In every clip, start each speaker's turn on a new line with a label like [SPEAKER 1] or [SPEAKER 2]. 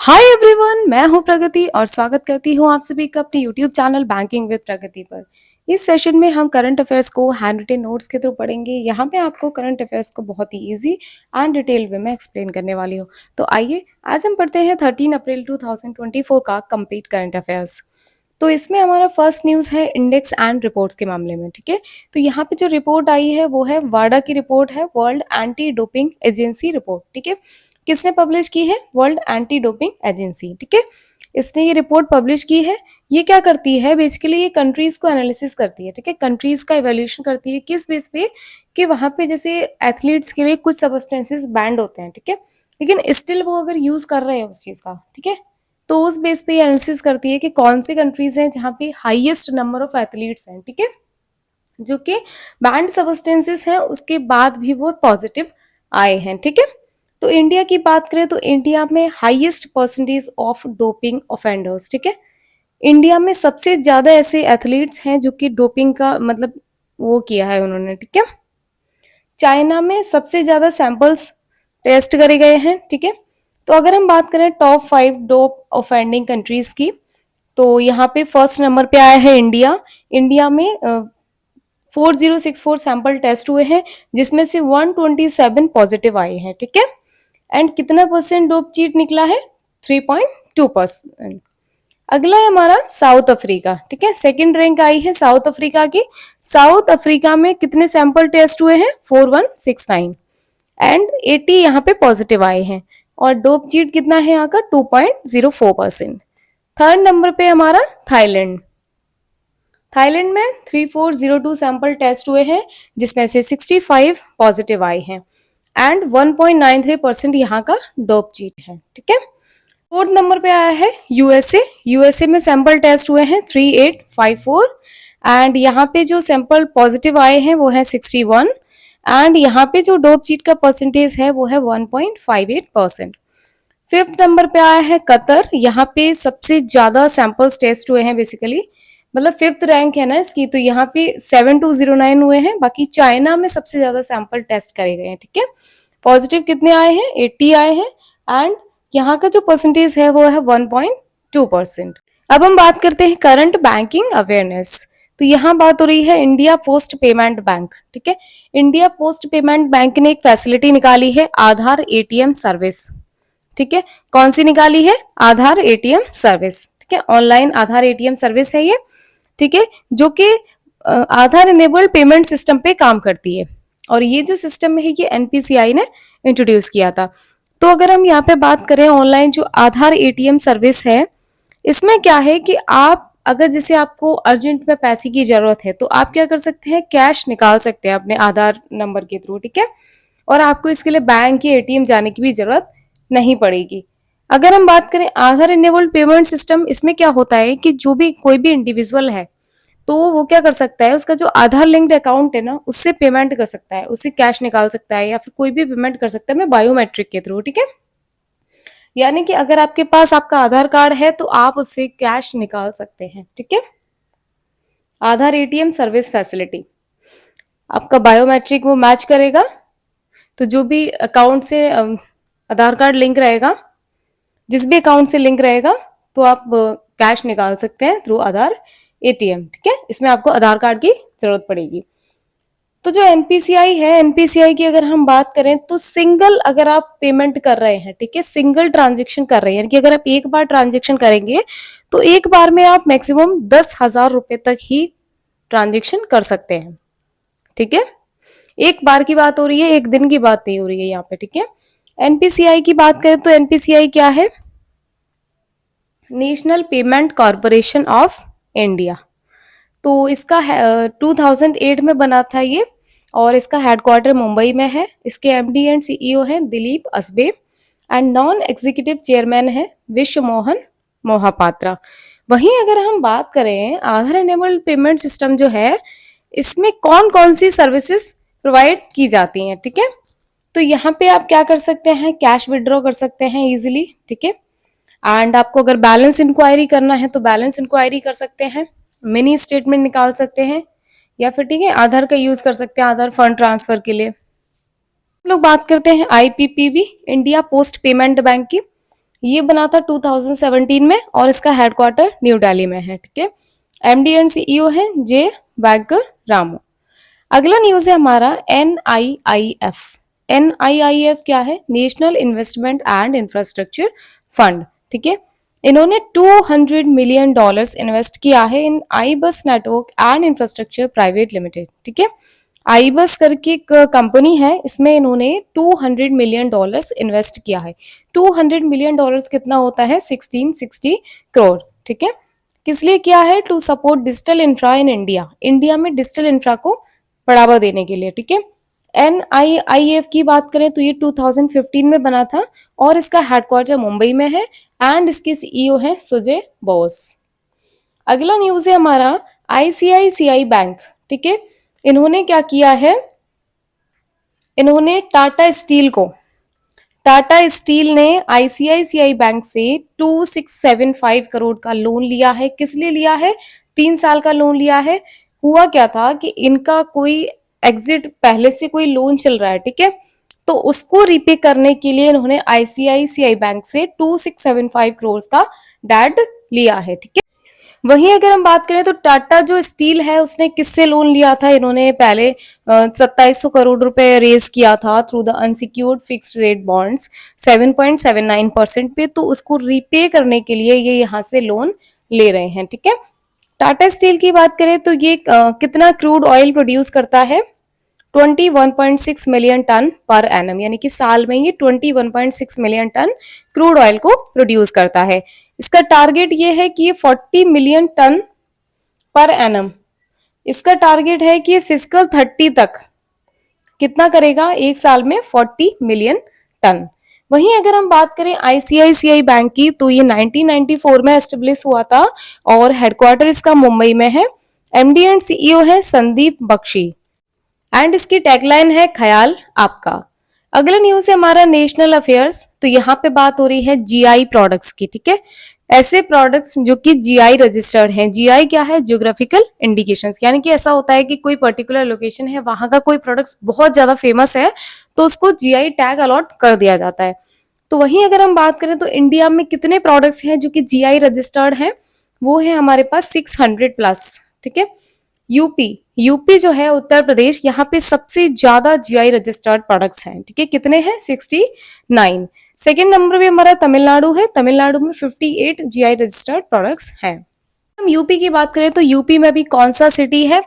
[SPEAKER 1] Hi everyone, मैं हूं प्रगति और स्वागत करती हूं आप सभी का अपने यूट्यूब चैनल बैंकिंग विद प्रगति पर। इस सेशन में हम करंट अफेयर्स को हैंड रिटन नोट्स के थ्रू पढ़ेंगे। यहाँ पे आपको करंट अफेयर्स को बहुत ही इजी एंड डिटेल वे में एक्सप्लेन करने वाली हूँ। तो आइए आज हम पढ़ते हैं 13 अप्रैल 2024 का कंप्लीट करंट अफेयर्स। तो इसमें हमारा फर्स्ट न्यूज़ है इंडेक्स एंड रिपोर्ट्स के मामले में। ठीक है, तो यहाँ पे जो रिपोर्ट आई है वो है वाडा की रिपोर्ट है, world anti doping agency report. ठीक है, किसने पब्लिश की है? World anti doping agency. ठीक है, इसने ये रिपोर्ट पब्लिश की है। ये क्या करती है? बेसिकली ये कंट्रीज को एनालिसिस करती है। ठीक है, कंट्रीज का इवैल्यूएशन करती है किस बेस पे कि वहां पे जैसे एथलीट्स के लिए कुछ सब्सटेंसेस बैंड होते हैं। ठीक है, लेकिन स्टिल वो अगर यूज कर रहे हैं उस चीज का, ठीक है, तो उस बेस पे एनालिसिस करती है कि कौन सी कंट्रीज हैं जहाँ पे हाईएस्ट नंबर ऑफ एथलीट्स हैं। ठीक है, जो कि बैंड सब्सटेंसेस हैं उसके बाद भी वो पॉजिटिव आए हैं। ठीक है, तो इंडिया की बात करें तो इंडिया में highest percentage of doping offenders. ठीक है, इंडिया में सबसे ज्यादा ऐसे एथलीट्स हैं जो कि डोपिंग का मतलब वो किया है उन्होंने। ठीक है, चाइना में सबसे ज्यादा सैंपल्स टेस्ट करे गए हैं। ठीक है, तो अगर हम बात करें टॉप 5 डोप ऑफेंडिंग कंट्रीज की, तो यहाँ पे फर्स्ट नंबर पे आया है इंडिया। इंडिया में 4064 सैंपल टेस्ट हुए हैं जिसमें से 127 पॉजिटिव आए हैं। ठीक है, एंड कितना परसेंट डोप चीट निकला है? 3.2%। अगला है हमारा साउथ अफ्रीका। ठीक है, सेकंड रैंक आई है साउथ अफ्रीका की। साउथ अफ्रीका में कितने सैंपल टेस्ट हुए हैं? 4169 एंड 80 यहाँ पे पॉजिटिव आए हैं। और डोप चीट कितना है यहाँ का? 2.04%। थर्ड नंबर पे हमारा थाईलैंड। थाईलैंड में 3402 सैंपल टेस्ट हुए हैं जिसमें से 65 पॉजिटिव आए हैं एंड 1.93% यहाँ का डोप चीट है। ठीक है, फोर्थ नंबर पे आया है यूएसए। यूएसए में सैंपल टेस्ट हुए हैं 3854 एंड यहाँ पे जो सैंपल पॉजिटिव आए हैं वो है 61 एंड यहाँ पे जो डोप चीट का परसेंटेज है वो है 1.58%। फिफ्थ नंबर पे आया है कतर। यहाँ पे सबसे ज्यादा सैंपल्स टेस्ट हुए हैं, बेसिकली मतलब फिफ्थ रैंक है ना इसकी, तो यहाँ पे 7209 हुए हैं। बाकी चाइना में सबसे ज्यादा सैंपल टेस्ट करे गए हैं। ठीक है, पॉजिटिव कितने आए हैं? 80 आए हैं एंड यहाँ का जो परसेंटेज है वो है 1.2%। अब हम बात करते हैं करंट बैंकिंग अवेयरनेस। तो यहाँ बात हो रही है इंडिया पोस्ट पेमेंट बैंक। ठीक है, इंडिया पोस्ट पेमेंट बैंक ने एक फैसिलिटी निकाली है, आधार एटीएम सर्विस। ठीक है, कौन सी निकाली है? आधार एटीएम सर्विस। ठीक है, ऑनलाइन आधार एटीएम सर्विस है ये। ठीक है, जो कि आधार इनेबल्ड पेमेंट सिस्टम पे काम करती है और ये जो सिस्टम है ये एनपीसीआई ने इंट्रोड्यूस किया था। तो अगर हम यहाँ पे बात करें ऑनलाइन जो आधार एटीएम सर्विस है, इसमें क्या है कि आप अगर जैसे आपको अर्जेंट में पैसे की जरूरत है तो आप क्या कर सकते हैं? कैश निकाल सकते हैं अपने आधार नंबर के थ्रू। ठीक है, और आपको इसके लिए बैंक या एटीएम जाने की भी जरूरत नहीं पड़ेगी। अगर हम बात करें आधार इनेबल्ड पेमेंट सिस्टम, इसमें क्या होता है कि जो भी कोई भी इंडिविजुअल है तो वो क्या कर सकता है, उसका जो आधार लिंक्ड अकाउंट है ना उससे पेमेंट कर सकता है, उससे कैश निकाल सकता है या फिर कोई भी पेमेंट कर सकता है मैं बायोमेट्रिक के थ्रू। ठीक है, यानी कि अगर आपके पास आपका आधार कार्ड है तो आप उससे कैश निकाल सकते हैं। ठीक है, आधार एटीएम सर्विस फैसिलिटी आपका बायोमेट्रिक वो मैच करेगा, तो जो भी अकाउंट से आधार कार्ड लिंक रहेगा, जिस भी अकाउंट से लिंक रहेगा तो आप कैश निकाल सकते हैं थ्रू आधार एटीएम। ठीक है, इसमें आपको आधार कार्ड की जरूरत पड़ेगी। तो जो एनपीसीआई है, एनपीसीआई की अगर हम बात करें तो सिंगल अगर आप पेमेंट कर रहे हैं, ठीक है, सिंगल ट्रांजेक्शन कर रहे हैं, यानी कि अगर आप एक बार ट्रांजेक्शन करेंगे तो एक बार में आप मैक्सिमम 10,000 रुपए तक ही ट्रांजेक्शन कर सकते हैं। ठीक है, एक बार की बात हो रही है, एक दिन की बात नहीं हो रही है यहाँ पे। ठीक है, एनपीसीआई की बात करें तो एनपीसीआई क्या है? National payment corporation of India. तो इसका 2008 में बना था ये और इसका हेडक्वार्टर मुंबई में है। इसके एमडी एंड सीईओ हैं Dilip Asbe and non executive chairman है विश्व मोहन मोहापात्रा। वहीं अगर हम बात करें आधार इनेबल्ड पेमेंट सिस्टम जो है, इसमें कौन कौन सी सर्विसेज प्रोवाइड की जाती हैं। ठीक है, तो यहाँ पे आप क्या कर सकते हैं? कैश विड्रॉ कर सकते हैं इजीली। ठीक है, एंड आपको अगर बैलेंस इंक्वायरी करना है तो बैलेंस इंक्वायरी कर सकते हैं, मिनी स्टेटमेंट निकाल सकते हैं या फिर ठीक है आधार का यूज कर सकते हैं आधार फंड ट्रांसफर के लिए। हम लोग बात करते हैं IPPB, India post payment bank की। ये बना था 2017 में और इसका हेडक्वार्टर न्यू दिल्ली में है। ठीक है, एमडी एंड सीईओ है जे वेंकट रामू। अगला न्यूज है हमारा NIIF। NIIF क्या है? National investment and infrastructure fund. ठीक है, इन्होंने $200 मिलियन इन्वेस्ट किया है इन आई बस network and infrastructure private limited. ठीक है, आई बस करके एक कंपनी है, इसमें इन्होंने $200 मिलियन इन्वेस्ट किया है। $200 मिलियन कितना होता है? 1660 करोड़। ठीक है, किस लिए किया है? To support digital infra in India. India में डिजिटल इंफ्रा को बढ़ावा देने के लिए। ठीक है, NIIF की बात करें तो ये 2015 में बना था और इसका हेडक्वार्टर मुंबई में है एंड इसके सीईओ है सुजय बोस। अगला न्यूज है हमारा ICICI बैंक। ठीक है, इन्होंने क्या किया है? इन्होंने टाटा स्टील ने ICICI बैंक से 2675 करोड़ का लोन लिया है। किस लिए लिया है? 3 साल का लोन लिया है। हुआ क्या था कि इनका कोई एग्जिट पहले से कोई लोन चल रहा है। ठीक है, तो उसको रीपे करने के लिए इन्होंने ICICI बैंक से 2675 करोड़ का डेट लिया है। ठीक है, वहीं अगर हम बात करें तो टाटा जो स्टील है उसने किससे लोन लिया था? इन्होंने पहले 2700 करोड़ रुपए रेज किया था through the unsecured fixed rate bonds 7.79% पे, तो उसको रीपे करने के लिए ये यहाँ से लोन ले रहे हैं। ठीक है, टाटा स्टील की बात करें तो ये कितना क्रूड ऑयल प्रोड्यूस करता है? 21.6 मिलियन टन पर एनम, यानी कि साल में ये 21.6 मिलियन टन क्रूड ऑयल को प्रोड्यूस करता है। इसका टारगेट ये है कि ये 40 मिलियन टन पर एनम, इसका टारगेट है कि ये फिजिकल 30 तक कितना करेगा? एक साल में 40 मिलियन टन। वहीं अगर हम बात करें ICICI बैंक की तो ये 1994 में एस्टेब्लिश हुआ था और हेडक्वार्टर इसका मुंबई में है। MD एंड सीईओ है संदीप बख्शी एंड इसकी टैगलाइन है ख्याल आपका। अगला न्यूज है हमारा नेशनल अफेयर्स। तो यहाँ पे बात हो रही है GI प्रोडक्ट्स की। ठीक है, ऐसे प्रोडक्ट्स जो कि GI रजिस्टर्ड हैं। GI क्या है? जियोग्राफिकल इंडिकेशंस, यानी कि ऐसा होता है कि कोई पर्टिकुलर लोकेशन है, वहां का कोई प्रोडक्ट्स बहुत ज्यादा फेमस है तो उसको GI टैग अलॉट कर दिया जाता है। तो वहीं अगर हम बात करें तो इंडिया में कितने प्रोडक्ट्स हैं जो कि GI रजिस्टर्ड हैं? वो है हमारे पास 600 प्लस। ठीक है, यूपी जो है उत्तर प्रदेश, यहाँ पे सबसे ज्यादा GI रजिस्टर्ड प्रोडक्ट्स हैं। ठीक है, कितने हैं? 69। सेकेंड नंबर पे हमारा तमिलनाडु है, तमिलनाडु में 58 GI रजिस्टर्ड प्रोडक्ट्स हैं। हम यूपी की बात करें तो यूपी में भी कौन सा सिटी है?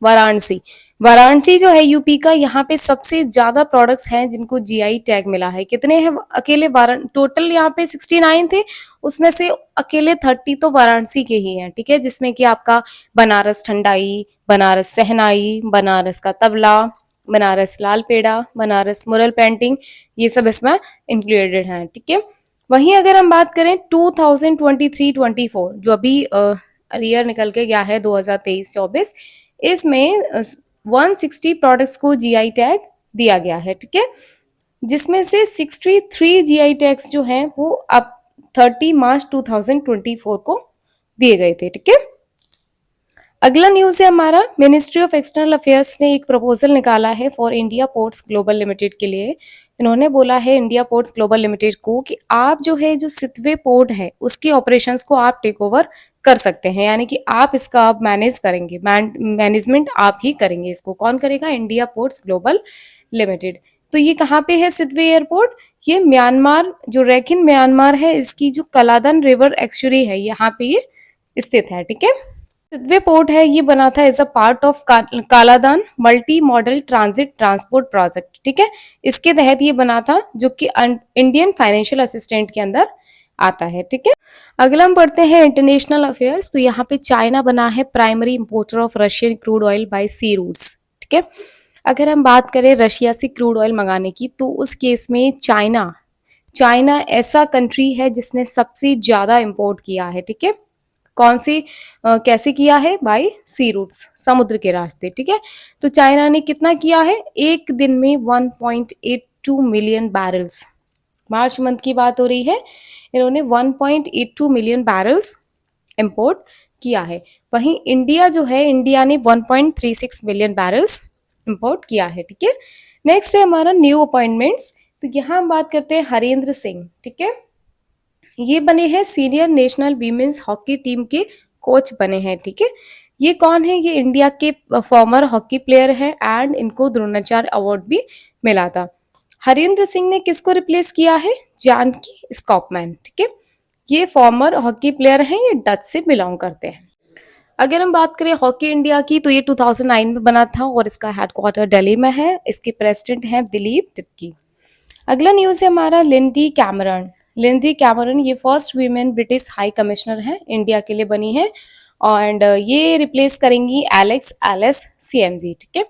[SPEAKER 1] वाराणसी। वाराणसी जो है यूपी का, यहाँ पे सबसे ज्यादा प्रोडक्ट्स हैं जिनको GI टैग मिला है। कितने हैं? अकेले टोटल यहाँ पे 69 थे, उसमें से अकेले 30 तो वाराणसी के ही हैं। ठीक है, जिसमें कि आपका बनारस ठंडाई, बनारस सहनाई, बनारस का तबला, बनारस लाल पेड़ा, बनारस मुरल पेंटिंग, ये सब इसमें इंक्लूडेड हैं। ठीक है, वहीं अगर हम बात करें 2023-24 जो अभी ईयर निकल के गया है 2023-24, इसमें 160 प्रोडक्ट्स को GI टैग दिया गया है। ठीक है, जिसमें से 63 GI टैग्स जो हैं वो अब 30 मार्च 2024 को दिए गए थे। ठीक है, अगला न्यूज है हमारा मिनिस्ट्री ऑफ एक्सटर्नल अफेयर्स ने एक प्रपोजल निकाला है for India ports global limited के लिए। इन्होंने बोला है इंडिया पोर्ट्स ग्लोबल लिमिटेड को कि आप जो है जो सितवे पोर्ट है उसके ऑपरेशंस को आप टेक ओवर कर सकते हैं, यानी कि आप इसका आप मैनेज करेंगे, मैनेजमेंट आप ही करेंगे। इसको कौन करेगा? India ports global limited. तो ये कहाँ पे है सितवे एयरपोर्ट? ये म्यांमार, जो रैखिन म्यांमार है, इसकी जो कलादन रिवर एक्चुरी है यहाँ पे ये स्थित है। ठीक है, सितवे पोर्ट है, ये बना था as a part of Kaladan multimodal transit transport project. ठीक है, इसके तहत ये बना था जो कि इंडियन फाइनेंशियल असिस्टेंट के अंदर आता है। ठीक है, अगला हम पढ़ते हैं इंटरनेशनल अफेयर्स। तो यहाँ पे चाइना बना है primary importer of Russian crude oil bye sea routes. ठीक है, अगर हम बात करें रशिया से क्रूड ऑयल मंगाने की तो उस केस में चाइना ऐसा कंट्री है जिसने सबसे ज्यादा इंपोर्ट किया है। ठीक है, कौन सी कैसे किया है? बाय सी रूट्स, समुद्र के रास्ते। ठीक है, तो चाइना ने कितना किया है? एक दिन में 1.82 मिलियन बैरल्स, मार्च मंथ की बात हो रही है, इन्होंने 1.82 मिलियन बैरल्स इंपोर्ट किया है। वहीं इंडिया जो है, इंडिया ने 1.36 मिलियन बैरल्स इंपोर्ट किया है। ठीक है, नेक्स्ट है हमारा न्यू अपॉइंटमेंट्स। तो यहाँ हम बात करते हैं हरेंद्र सिंह। ठीक है, ये बने हैं senior national women's hockey team के कोच बने हैं, ठीक है। ये कौन है? ये इंडिया के फॉर्मर हॉकी प्लेयर हैं एंड इनको द्रोणाचार्य अवार्ड भी मिला था। हरेंद्र सिंह ने किसको रिप्लेस किया है? जानकी स्कॉपमैन, ठीक है। ये फॉर्मर हॉकी प्लेयर हैं, ये डच से बिलोंग करते हैं। अगर हम बात करें हॉकी इंडिया की तो ये 2009 में बना था और इसका हेडक्वार्टर दिल्ली में है। इसके प्रेसिडेंट हैं दिलीप तिर्की। अगला न्यूज़ है हमारा लिंडी कैमरन। लिंडी कैमरन ये first women British high commissioner हैं, इंडिया के लिए बनी है एंड ये रिप्लेस करेंगी एलेक्स एलिस सीएमजी, ठीक है।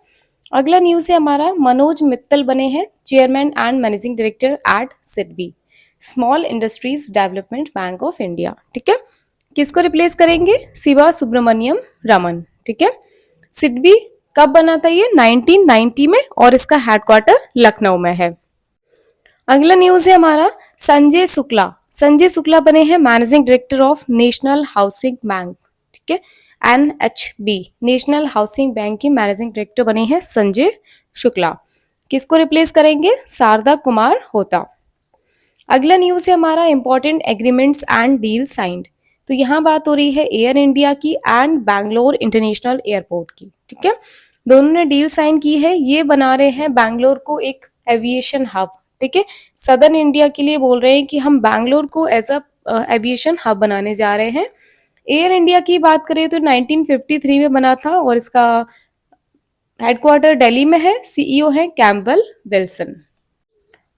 [SPEAKER 1] अगला न्यूज़ है हमारा मनोज मित्तल बने हैं chairman and managing director at SIDBI small industries development bank of India, ठीक है। किसको रिप्लेस करेंगे? शिवा सुब्रमण्यम रमन, ठीक है। सिडबी कब बना था? ये 1990 में और इसका हेडक्वार्टर लखनऊ में है। अगला न्यूज है हमारा संजय शुक्ला। संजय शुक्ला बने हैं managing director of national housing bank, ठीक है। NHB नेशनल हाउसिंग बैंक के मैनेजिंग डायरेक्टर बने हैं संजय शुक्ला। किसको रिप्लेस करेंगे? शारदा कुमार होता। अगला न्यूज है हमारा important agreements and deal signed. तो यहाँ बात हो रही है एयर इंडिया की एंड बैंगलोर इंटरनेशनल एयरपोर्ट की, ठीक है। दोनों ने डील साइन की है। ये बना रहे हैं बैंगलोर को एक एविएशन हब, ठीक है। सदर्न इंडिया के लिए बोल रहे हैं कि हम बैंगलोर को एज अ एविएशन हब बनाने जा रहे हैं। एयर इंडिया की बात करें तो 1953 में बना था और इसका हेडक्वार्टर दिल्ली में है। CEO है कैम्पबेल विल्सन।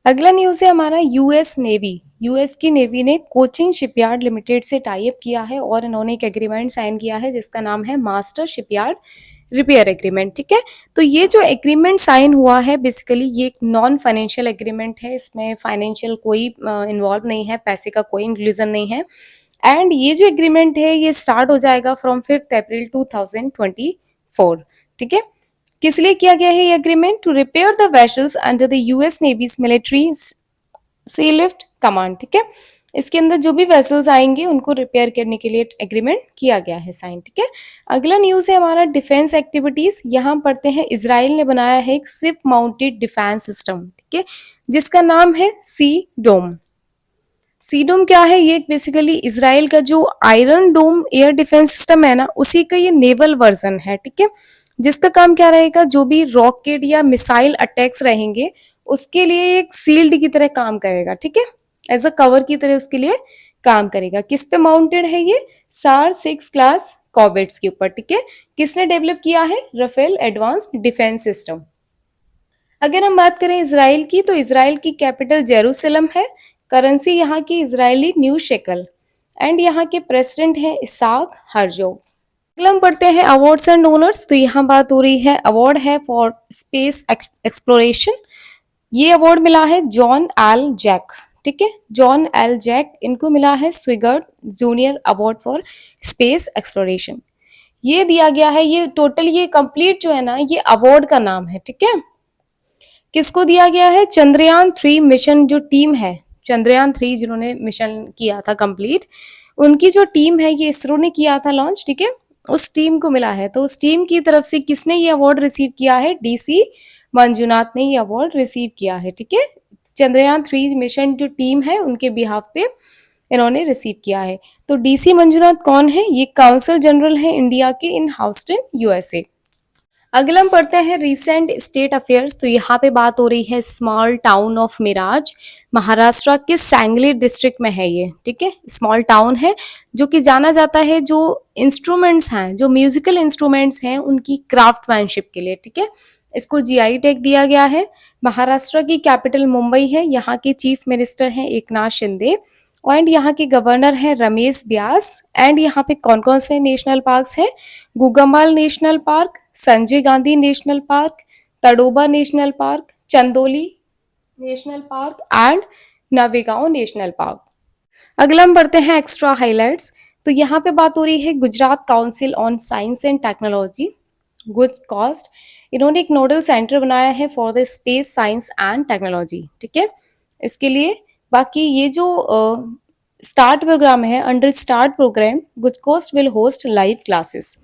[SPEAKER 1] अगला न्यूज है हमारा यूएस नेवी। यूएस की नेवी ने कोचिन शिपयार्ड लिमिटेड से टाई अप किया है और इन्होंने एक एग्रीमेंट साइन किया है जिसका नाम है मास्टर शिपयार्ड रिपेयर एग्रीमेंट, ठीक है। तो ये जो एग्रीमेंट साइन हुआ है बेसिकली ये एक नॉन फाइनेंशियल एग्रीमेंट है। इसमें फाइनेंशियल कोई इन्वॉल्व नहीं है, पैसे का कोई इंक्लूजन नहीं है। एंड ये जो एग्रीमेंट है ये स्टार्ट हो जाएगा फ्रॉम 5 अप्रैल 2024, ठीक है। किस लिए किया गया है ये agreement? To repair the vessels under the US navy's military sealift command, ठीक है। इसके अंदर जो भी वेसल्स आएंगे उनको रिपेयर करने के लिए एग्रीमेंट किया गया है साइन, ठीक है। अगला न्यूज है हमारा डिफेंस एक्टिविटीज। यहाँ पढ़ते हैं इसराइल ने बनाया है एक शिप माउंटेड डिफेंस सिस्टम, ठीक है, जिसका नाम है सी डोम। सी डोम क्या है? ये बेसिकली इसराइल का जो आयरन डोम एयर डिफेंस सिस्टम है ना, उसी का ये नेवल वर्जन है, ठीक है। जिसका काम क्या रहेगा? जो भी रॉकेट या मिसाइल अटैक्स रहेंगे उसके लिए एक सील्ड की तरह काम करेगा, ठीक है। एज अ कवर की तरह उसके लिए काम करेगा। किस पे माउंटेड है ये? SAR 6 क्लास कॉर्वेट्स के ऊपर, ठीक है। किसने डेवलप किया है? Rafael advanced defence system. अगर हम बात करें इसराइल की तो इसराइल की कैपिटल जेरूसलम है। करेंसी यहाँ की इजरायली न्यू शेकल एंड यहाँ के प्रेसिडेंट हैं इसाक हर्जोग। अगला हम पढ़ते हैं अवार्ड्स एंड ओनर्स। तो यहाँ बात हो रही है अवार्ड है फॉर स्पेस एक्सप्लोरेशन। ये अवार्ड मिला है जॉन एल जैक, ठीक है। जॉन एल जैक इनको मिला है Swigert junior award for space exploration. ये दिया गया है, ये टोटल ये कंप्लीट जो है ना ये अवार्ड का नाम है, ठीक है। किसको दिया गया है? चंद्रयान 3 मिशन जो टीम है, चंद्रयान 3 जिन्होंने मिशन किया था कंप्लीट, उनकी जो टीम है ये इसरो ने किया था लॉन्च, ठीक है। उस टीम को मिला है। तो उस टीम की तरफ से किसने ये अवार्ड रिसीव किया है? DC मंजुनाथ ने ये अवार्ड रिसीव किया है, ठीक है। चंद्रयान 3 मिशन जो टीम है उनके बिहाफ पे इन्होंने रिसीव किया है। तो DC मंजुनाथ कौन है? ये काउंसल जनरल है इंडिया के इन हाउस्टन USA। अगला हम पढ़ते हैं रिसेंट स्टेट अफेयर्स। तो यहाँ पे बात हो रही है small town of Miraj, Maharashtra के सांगली डिस्ट्रिक्ट में है ये, ठीक है। स्मॉल टाउन है जो कि जाना जाता है जो इंस्ट्रूमेंट्स हैं, जो म्यूजिकल इंस्ट्रूमेंट्स हैं उनकी क्राफ्टमैनशिप के लिए, ठीक है। इसको GI टैग दिया गया है। महाराष्ट्र की कैपिटल मुंबई है। यहाँ के चीफ मिनिस्टर हैं एकनाथ शिंदे एंड यहाँ के गवर्नर हैं रमेश व्यास। एंड यहाँ पे कौन कौन से नेशनल पार्क्स हैं? Gugamal national park, Sanjay Gandhi national park, Tadoba national park, Chandoli national park and Navegaon national park. अगला हम बढ़ते हैं एक्स्ट्रा हाइलाइट्स। तो यहाँ पे बात हो रही है Gujarat council on science and technology गुज कॉस्ट। इन्होंने एक नोडल सेंटर बनाया है for the space science and technology, ठीक है। इसके लिए बाकी ये जो स्टार्ट प्रोग्राम है, अंडर स्टार्ट प्रोग्राम गुजकोस्ट विल होस्ट लाइव क्लासेस।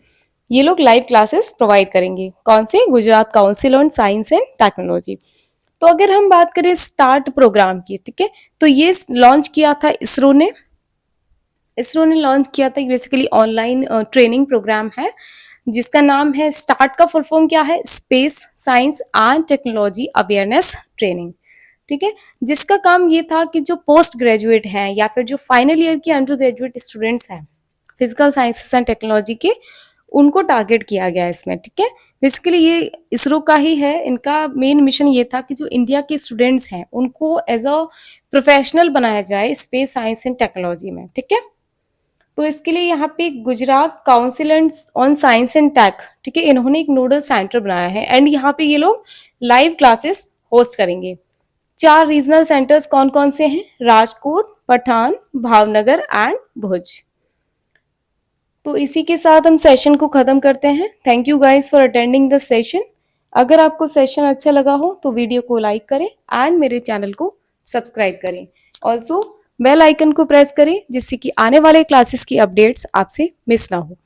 [SPEAKER 1] ये लोग लाइव क्लासेस प्रोवाइड करेंगे। कौन से? Gujarat council on science and technology. तो अगर हम बात करें स्टार्ट प्रोग्राम की, ठीक है, तो ये लॉन्च किया था इसरो ने इसरो ने लॉन्च किया था, बेसिकली ऑनलाइन ट्रेनिंग प्रोग्राम है जिसका नाम है स्टार्ट। का फुल फॉर्म क्या है? Space science and technology awareness training. ठीक है, जिसका काम ये था कि जो पोस्ट ग्रेजुएट हैं या फिर जो फाइनल ईयर के अंडर ग्रेजुएट स्टूडेंट्स हैं फिजिकल साइंसेस एंड टेक्नोलॉजी के, उनको टारगेट किया गया है इसमें। ठीक है, बेसिकली ये इसरो का ही है। इनका मेन मिशन ये था कि जो इंडिया के स्टूडेंट्स हैं उनको एज अ प्रोफेशनल बनाया जाए स्पेस साइंस एंड टेक्नोलॉजी में। ठीक है, तो इसके लिए यहाँ पे Gujarat council on science and tech, ठीक है, इन्होंने एक नोडल सेंटर बनाया है एंड यहाँ पे ये लोग लाइव क्लासेस होस्ट करेंगे। 4 रीजनल सेंटर्स कौन कौन से हैं? राजकोट, पठान, भावनगर एंड भुज। तो इसी के साथ हम सेशन को खत्म करते हैं। Thank you guys for attending the session. अगर आपको सेशन अच्छा लगा हो तो वीडियो को लाइक करें एंड मेरे चैनल को सब्सक्राइब करें। ऑल्सो बेल आइकन को प्रेस करें जिससे कि आने वाले क्लासेस की अपडेट्स आपसे मिस ना हो।